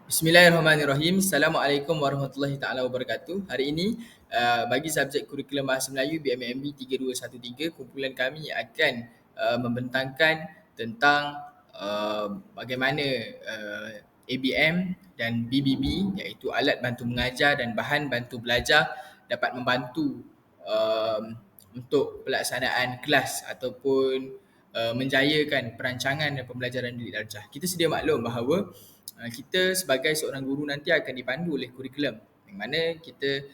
Bismillahirrahmanirrahim. Assalamualaikum warahmatullahi taala wabarakatuh. Hari ini bagi subjek kurikulum Bahasa Melayu BMMB 3213, kumpulan kami akan membentangkan tentang bagaimana ABM dan BBB, iaitu alat bantu mengajar dan bahan bantu belajar, dapat membantu untuk pelaksanaan kelas ataupun menjayakan perancangan dan pembelajaran didik darjah. Kita sedia maklum bahawa kita sebagai seorang guru nanti akan dipandu oleh kurikulum, yang mana kita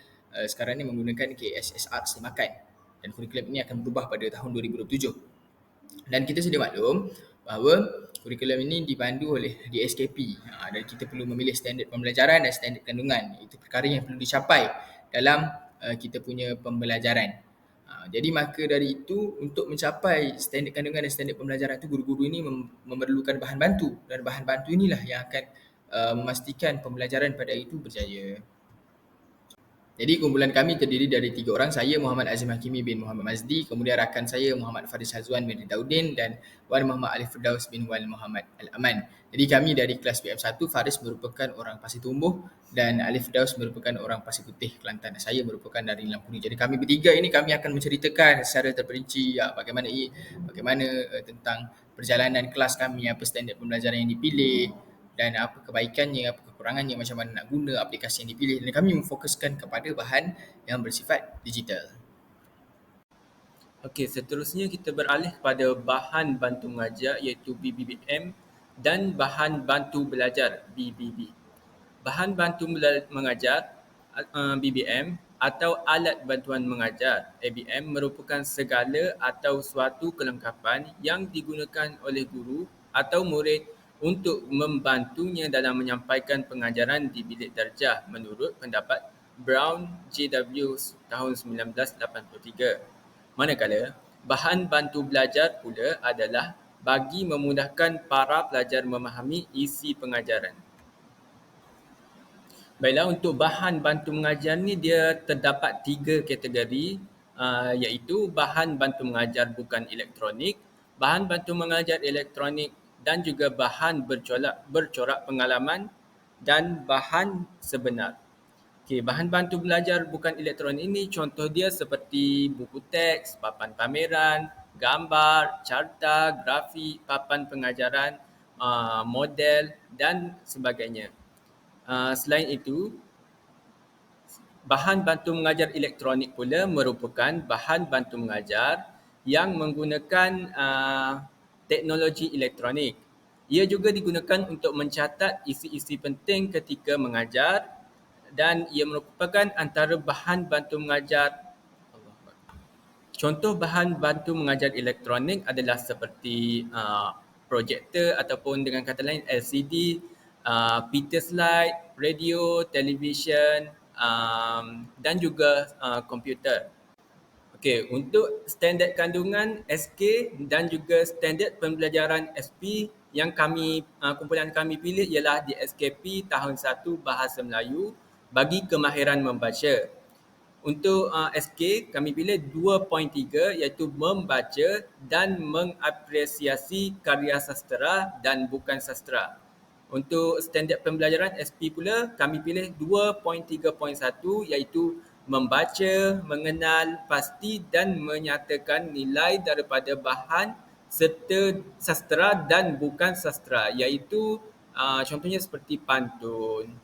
sekarang ni menggunakan KSSR Semakan, dan kurikulum ini akan berubah pada tahun 2027. Dan kita sedia maklum bahawa kurikulum ini dipandu oleh DSKP, dan kita perlu memilih standard pembelajaran dan standard kandungan. Itu perkara yang perlu dicapai dalam kita punya pembelajaran. Jadi maka dari itu, untuk mencapai standard kandungan dan standard pembelajaran itu, guru-guru ini memerlukan bahan bantu, dan bahan bantu inilah yang akan memastikan pembelajaran pada itu berjaya. Jadi kumpulan kami terdiri dari 3 orang, saya Muhammad Azim Hakimi bin Muhammad Mazdi, kemudian rakan saya Muhammad Faris Hazwan bin Ridauddin, dan Wan Muhammad Alif Firdaus bin Wan Muhammad Al-Aman. Jadi kami dari kelas PM1, Faris merupakan orang Pasir Tumbuh dan Alif Firdaus merupakan orang Pasir Putih, Kelantan. Saya merupakan dari Langkuni. Jadi kami bertiga ini kami akan menceritakan secara terperinci bagaimana tentang perjalanan kelas kami, apa standard pembelajaran yang dipilih, dan apa kebaikannya, apa kekurangannya, macam mana nak guna aplikasi yang dipilih. Dan kami memfokuskan kepada bahan yang bersifat digital. Okey, seterusnya kita beralih kepada bahan bantu mengajar iaitu BBM dan bahan bantu belajar BBB. Bahan bantu mengajar BBM atau alat bantuan mengajar ABM merupakan segala atau suatu kelengkapan yang digunakan oleh guru atau murid untuk membantunya dalam menyampaikan pengajaran di bilik darjah menurut pendapat Brown J.W. tahun 1983. Manakala, bahan bantu belajar pula adalah bagi memudahkan para pelajar memahami isi pengajaran. Baiklah, untuk bahan bantu mengajar ni dia terdapat 3 kategori, iaitu bahan bantu mengajar bukan elektronik, bahan bantu mengajar elektronik dan juga bahan bercorak pengalaman dan bahan sebenar. Okey, bahan bantu belajar bukan elektronik ini contoh dia seperti buku teks, papan pameran, gambar, carta, grafik, papan pengajaran, model dan sebagainya. Selain itu, bahan bantu mengajar elektronik pula merupakan bahan bantu mengajar yang menggunakan teknologi elektronik. Ia juga digunakan untuk mencatat isi-isi penting ketika mengajar dan ia merupakan antara bahan bantu mengajar. Contoh bahan bantu mengajar elektronik adalah seperti projektor ataupun dengan kata lain LCD, printer slide, radio, televisyen dan juga komputer. Okey, untuk standard kandungan SK dan juga standard pembelajaran SP yang kumpulan kami pilih ialah di SKP tahun 1 Bahasa Melayu bagi kemahiran membaca. Untuk SK kami pilih 2.3 iaitu membaca dan mengapresiasi karya sastera dan bukan sastera. Untuk standard pembelajaran SP pula kami pilih 2.3.1 iaitu membaca, mengenal pasti dan menyatakan nilai daripada bahan serta sastera dan bukan sastera, iaitu contohnya seperti pantun.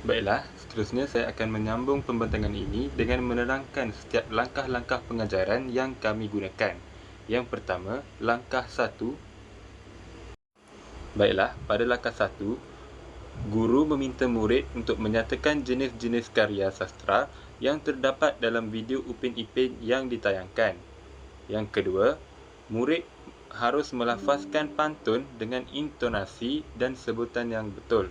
Baiklah, seterusnya saya akan menyambung pembentangan ini dengan menerangkan setiap langkah-langkah pengajaran yang kami gunakan. Yang pertama, langkah 1. Baiklah, pada langkah 1, guru meminta murid untuk menyatakan jenis-jenis karya sastera yang terdapat dalam video Upin Ipin yang ditayangkan. Yang kedua, murid harus melafazkan pantun dengan intonasi dan sebutan yang betul.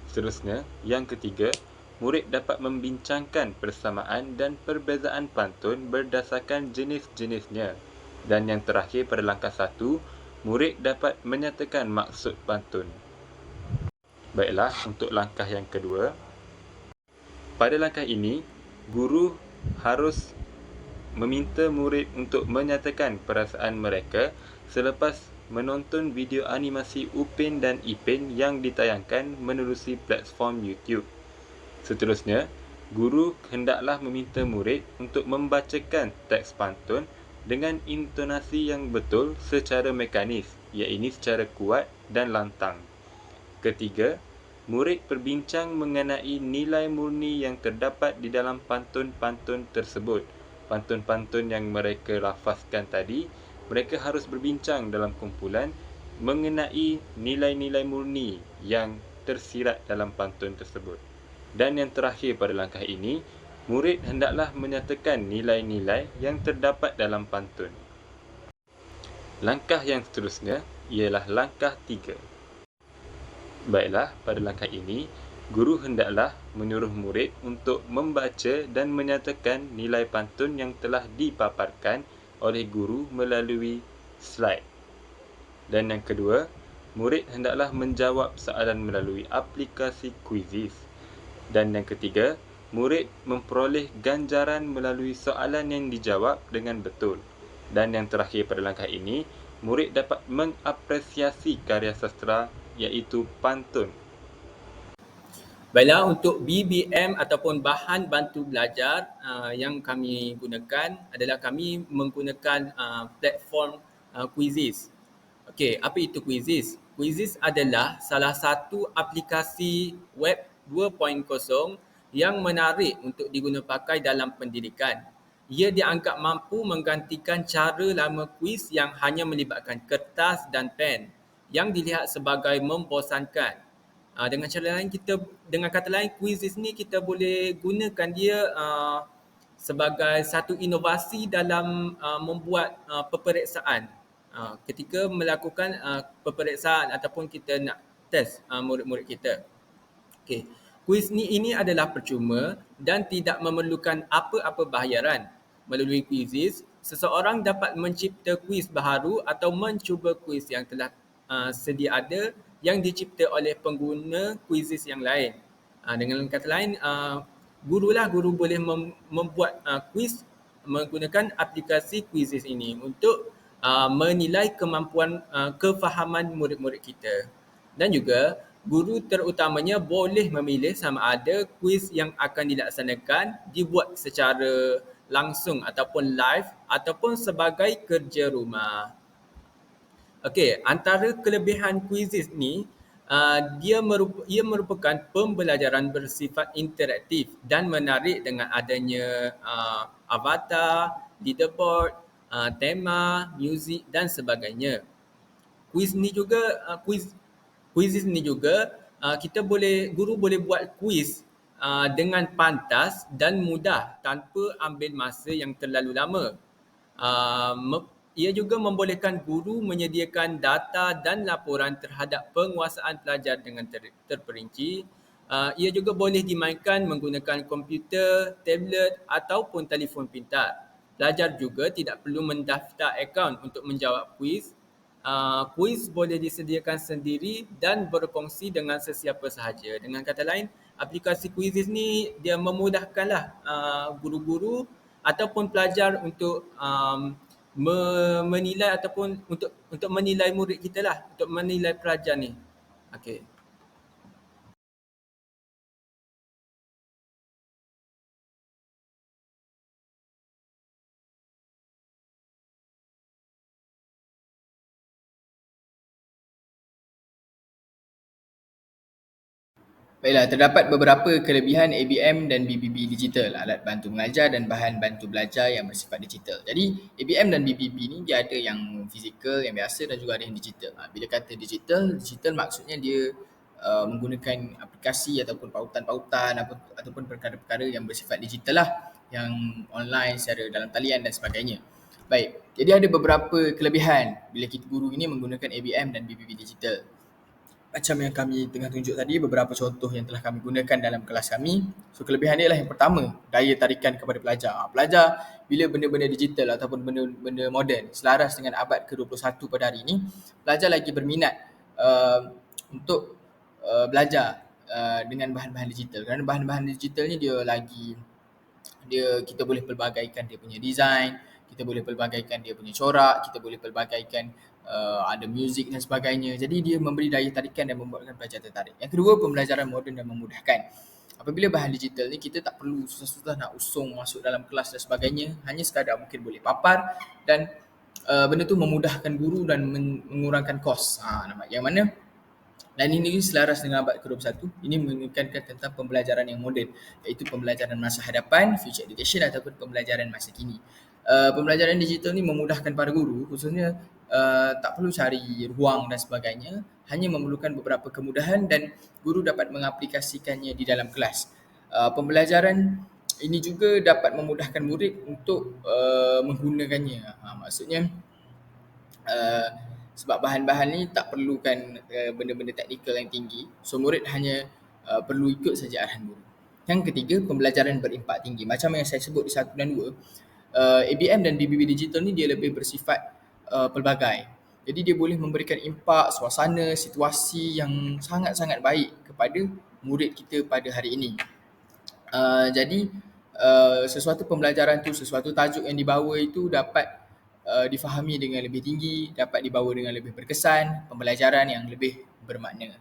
Seterusnya, yang ketiga, murid dapat membincangkan persamaan dan perbezaan pantun berdasarkan jenis-jenisnya. Dan yang terakhir pada langkah 1, murid dapat menyatakan maksud pantun. Baiklah, untuk langkah yang kedua. Pada langkah ini, guru harus meminta murid untuk menyatakan perasaan mereka selepas menonton video animasi Upin dan Ipin yang ditayangkan menerusi platform YouTube. Seterusnya, guru hendaklah meminta murid untuk membacakan teks pantun dengan intonasi yang betul secara mekanis, iaitu secara kuat dan lantang. Ketiga, murid berbincang mengenai nilai murni yang terdapat di dalam pantun-pantun tersebut. Pantun-pantun yang mereka lafazkan tadi, mereka harus berbincang dalam kumpulan mengenai nilai-nilai murni yang tersirat dalam pantun tersebut. Dan yang terakhir pada langkah ini, murid hendaklah menyatakan nilai-nilai yang terdapat dalam pantun. Langkah yang seterusnya ialah langkah 3. Baiklah, pada langkah ini, guru hendaklah menyuruh murid untuk membaca dan menyatakan nilai pantun yang telah dipaparkan oleh guru melalui slide. Dan yang kedua, murid hendaklah menjawab soalan melalui aplikasi Quizizz. Dan yang ketiga, murid memperoleh ganjaran melalui soalan yang dijawab dengan betul. Dan yang terakhir pada langkah ini, murid dapat mengapresiasi karya sastera iaitu pantun. Baiklah, untuk BBM ataupun bahan bantu belajar yang kami gunakan adalah kami menggunakan platform Quizizz. Okey, apa itu Quizizz? Quizizz adalah salah satu aplikasi web 2.0 yang menarik untuk diguna pakai dalam pendidikan. Ia dianggap mampu menggantikan cara lama kuis yang hanya melibatkan kertas dan pen yang dilihat sebagai membosankan. Dengan kata lain, Quizizz ni kita boleh gunakan dia sebagai satu inovasi dalam membuat peperiksaan. Ketika melakukan peperiksaan ataupun kita nak test murid-murid kita. Okey. Kuis ini adalah percuma dan tidak memerlukan apa-apa bayaran. Melalui Quizizz, seseorang dapat mencipta kuis baharu atau mencuba kuis yang telah sedia ada yang dicipta oleh pengguna Quizizz yang lain. Dengan kata lain, guru boleh membuat kuis menggunakan aplikasi Quizizz ini untuk menilai kemampuan kefahaman murid-murid kita. Dan juga guru terutamanya boleh memilih sama ada kuis yang akan dilaksanakan dibuat secara langsung ataupun live ataupun sebagai kerja rumah. Okey, antara kelebihan Quizizz ni, ia merupakan pembelajaran bersifat interaktif dan menarik dengan adanya avatar, leaderboard, tema, muzik dan sebagainya. Quizizz ni juga guru boleh buat kuis dengan pantas dan mudah tanpa ambil masa yang terlalu lama. Ia juga membolehkan guru menyediakan data dan laporan terhadap penguasaan pelajar dengan terperinci. Ia juga boleh dimainkan menggunakan komputer, tablet ataupun telefon pintar. Pelajar juga tidak perlu mendaftar akaun untuk menjawab kuis. Kuis boleh disediakan sendiri dan berkongsi dengan sesiapa sahaja. Dengan kata lain, aplikasi Quizizz ni dia memudahkanlah guru-guru ataupun pelajar untuk menilai ataupun untuk menilai murid kita lah, untuk menilai pelajar ni. Okey. Baiklah, terdapat beberapa kelebihan ABM dan BBB digital, alat bantu mengajar dan bahan bantu belajar yang bersifat digital. Jadi, ABM dan BBB ni dia ada yang fizikal, yang biasa dan juga ada yang digital. Bila kata digital maksudnya dia menggunakan aplikasi ataupun pautan-pautan ataupun perkara-perkara yang bersifat digital lah, yang online secara dalam talian dan sebagainya. Baik, jadi ada beberapa kelebihan bila kita guru ini menggunakan ABM dan BBB digital. Macam yang kami tengah tunjuk tadi, beberapa contoh yang telah kami gunakan dalam kelas kami. So, kelebihan dia adalah yang pertama, daya tarikan kepada pelajar. Pelajar bila benda-benda digital ataupun benda-benda moden selaras dengan abad ke-21 pada hari ini, pelajar lagi berminat untuk belajar dengan bahan-bahan digital. Kerana bahan-bahan digital ni kita boleh pelbagaikan dia punya design, kita boleh pelbagaikan dia punya corak, kita boleh pelbagaikan ada muzik dan sebagainya. Jadi dia memberi daya tarikan dan membuatkan pelajar tertarik. Yang kedua, pembelajaran moden dan memudahkan. Apabila bahan digital ni, kita tak perlu susah-susah nak usung masuk dalam kelas dan sebagainya. Hanya sekadar mungkin boleh papar dan benda tu memudahkan guru dan mengurangkan kos. Yang mana dan ini selaras dengan abad ke-21. Ini menekankan tentang pembelajaran yang moden, iaitu pembelajaran masa hadapan, future education ataupun pembelajaran masa kini. Pembelajaran digital ni memudahkan para guru, khususnya tak perlu cari ruang dan sebagainya, hanya memerlukan beberapa kemudahan dan guru dapat mengaplikasikannya di dalam kelas. Pembelajaran ini juga dapat memudahkan murid untuk menggunakannya. Maksudnya sebab bahan-bahan ni tak perlukan benda-benda teknikal yang tinggi. So murid hanya perlu ikut saja arahan guru. Yang ketiga, pembelajaran berimpak tinggi. Macam yang saya sebut di 1 dan 2, ABM dan BBB digital ni dia lebih bersifat pelbagai. Jadi dia boleh memberikan impak, suasana, situasi yang sangat-sangat baik kepada murid kita pada hari ini. Jadi sesuatu pembelajaran tu, sesuatu tajuk yang dibawa itu dapat difahami dengan lebih tinggi, dapat dibawa dengan lebih berkesan, pembelajaran yang lebih bermakna.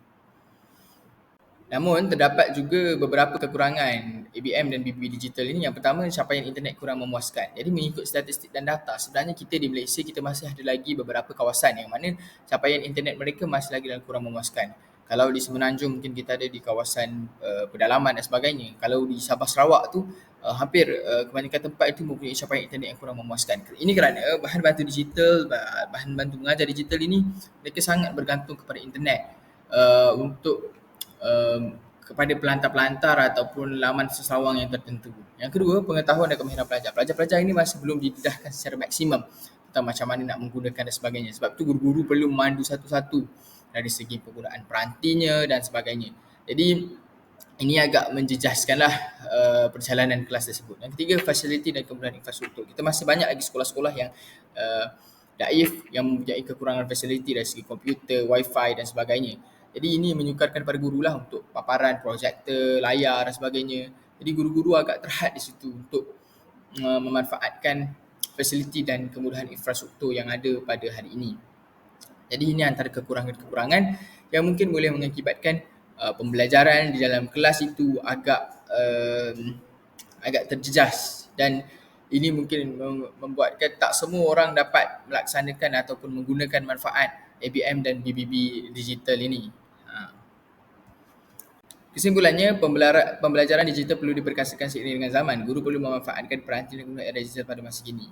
Namun terdapat juga beberapa kekurangan ABM dan BBB digital ini. Yang pertama, capaian internet kurang memuaskan. Jadi mengikut statistik dan data, sebenarnya kita di Malaysia kita masih ada lagi beberapa kawasan yang mana capaian internet mereka masih lagi dalam kurang memuaskan. Kalau di Semenanjung mungkin kita ada di kawasan pedalaman dan sebagainya. Kalau di Sabah Sarawak tu hampir kebanyakan tempat itu mempunyai capaian internet yang kurang memuaskan. Ini kerana bahan bantu digital, bahan bantu mengajar digital ini mereka sangat bergantung kepada internet untuk kepada pelantar-pelantar ataupun laman sesawang yang tertentu. Yang kedua, pengetahuan dan kemahiran pelajar. Pelajar-pelajar ini masih belum didedahkan secara maksimum tentang macam mana nak menggunakan dan sebagainya. Sebab tu guru-guru perlu memandu satu-satu dari segi penggunaan perantinya dan sebagainya. Jadi ini agak menjejaskanlah perjalanan kelas tersebut. Yang ketiga, fasiliti dan kemudahan infrastruktur. Kita masih banyak lagi sekolah-sekolah yang daif yang mempunyai kekurangan fasiliti dari segi komputer, wifi dan sebagainya. Jadi ini menyukarkan para guru lah untuk paparan, projektor, layar dan sebagainya. Jadi guru-guru agak terhad di situ untuk memanfaatkan fasiliti dan kemudahan infrastruktur yang ada pada hari ini. Jadi ini antara kekurangan-kekurangan yang mungkin boleh mengakibatkan pembelajaran di dalam kelas itu agak terjejas, dan ini mungkin membuatkan tak semua orang dapat melaksanakan ataupun menggunakan manfaat ABM dan BBB digital ini. Kesimpulannya, pembelajaran digital perlu diperkasakan seiring dengan zaman. Guru perlu memanfaatkan peranti dan penggunaan digital pada masa kini.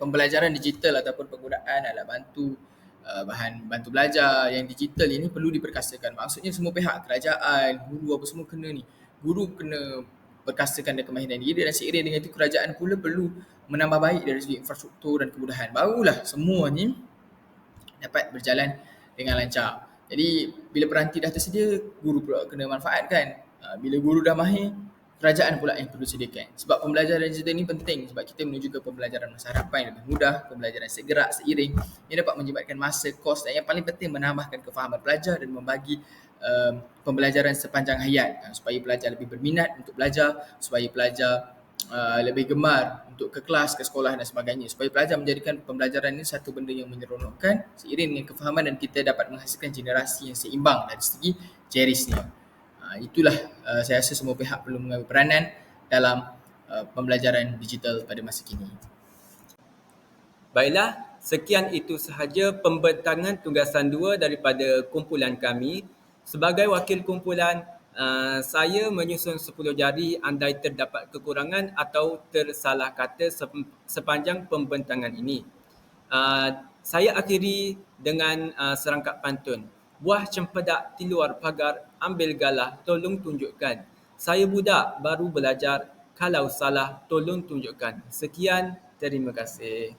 Pembelajaran digital ataupun penggunaan alat bantu, bahan bantu belajar yang digital ini perlu diperkasakan. Maksudnya semua pihak, kerajaan, guru apa semua kena ni. Guru kena perkasakan dan kemahiran diri, dan seiring dengan itu kerajaan pula perlu menambah baik dari segi infrastruktur dan kemudahan. Barulah semua ni dapat berjalan dengan lancar. Jadi bila peranti dah tersedia, guru pula kena manfaatkan. Bila guru dah mahir, kerajaan pula yang perlu sediakan. Sebab pembelajaran digital ni penting sebab kita menuju ke pembelajaran masa hadapan yang lebih mudah, pembelajaran segera, seiring yang dapat menjimatkan masa, kos, dan yang paling penting menambahkan kefahaman pelajar dan membagi pembelajaran sepanjang hayat supaya pelajar lebih berminat untuk belajar, supaya pelajar lebih gemar untuk ke kelas, ke sekolah dan sebagainya, supaya pelajar menjadikan pembelajaran ini satu benda yang menyeronokkan seiring dengan kefahaman, dan kita dapat menghasilkan generasi yang seimbang dari segi jerisnya. Itulah saya rasa semua pihak perlu mengambil peranan dalam pembelajaran digital pada masa kini. Baiklah, sekian itu sahaja pembentangan tugasan 2 daripada kumpulan kami. Sebagai wakil kumpulan, saya menyusun 10 jari andai terdapat kekurangan atau tersalah kata sepanjang pembentangan ini. Saya akhiri dengan serangkap pantun. Buah cempedak di luar pagar, ambil galah, tolong tunjukkan. Saya budak, baru belajar, kalau salah, tolong tunjukkan. Sekian, terima kasih.